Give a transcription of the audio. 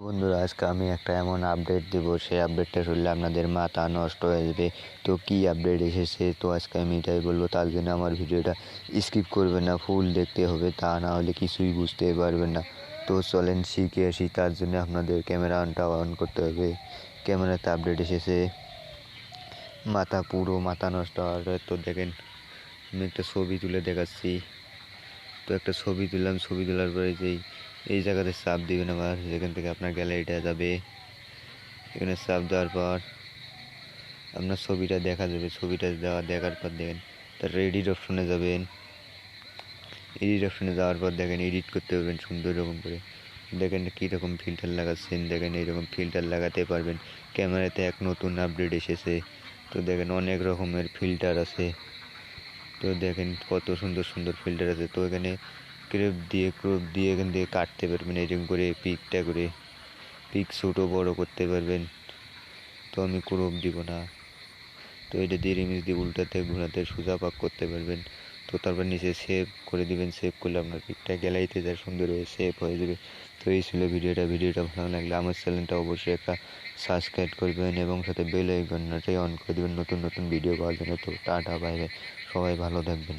বন্ধুরা, আজকে আমি একটা এমন আপডেট দিব, সেই আপডেটটা শুনলে আপনাদের মাথা নষ্ট হয়ে যাবে। তো কী আপডেট এসেছে তো আজকে আমি এটাই বলবো। তার জন্য আমার ভিডিওটা স্কিপ করবেন না, ফুল দেখতে হবে, তা না হলে কিছুই বুঝতে পারবেন না। তো চলেন শিখে আসি। তার জন্য আপনাদের ক্যামেরাটা অন করতে হবে। ক্যামেরাতে আপডেট এসেছে, পুরো মাথা নষ্ট হবে। তো দেখেন, আমি একটা ছবি তুলে দেখাচ্ছি। তো একটা ছবি তুললাম, ছবি তোলার পরে এই জায়গাতে চাপ দিবেন। আবার যেখান থেকে আপনার গ্যালারিটা যাবে, এখানে চাপ দেওয়ার পর আপনার ছবিটা দেখা যাবে। ছবিটা দেখার পর দেখেন তার এডিট অপশনে যাবেন। এডিট অপশনে যাওয়ার পর দেখেন এডিট করতে পারবেন সুন্দর রকম করে। দেখেন কীরকম ফিল্টার লাগাচ্ছেন, দেখেন এইরকম ফিল্টার লাগাতে পারবেন। ক্যামেরাতে এক নতুন আপডেট এসেছে। তো দেখেন অনেক রকমের ফিল্টার আছে। তো দেখেন কত সুন্দর সুন্দর ফিল্টার আছে। তো এখানে ক্রপ দিয়ে এখান থেকে কাটতে পারবেন, এরকম করে পিকটা করে পিক ছোটো বড়ো করতে পারবেন। তো আমি ক্রপ দিব না। তো এটা দিয়ে ইমেজ দিয়ে উল্টাতে ঘোরাতে সোজা পাক করতে পারবেন। তো তারপর নিচে সেভ করে দিবেন। সেভ করলে আপনার পিকটা গ্যালারিতে যা সুন্দর হয়ে সেভ হয়ে যাবে। তো এই ছিল ভিডিওটা ভালো লাগলে আমার চ্যানেলটা অবশ্যই একটা সাবস্ক্রাইব করবেন এবং সাথে বেল আইকনটাই অন করে দেবেন নতুন নতুন ভিডিও পাওয়ার জন্য। তো টাটা, বাই বাই, সবাই ভালো থাকবেন।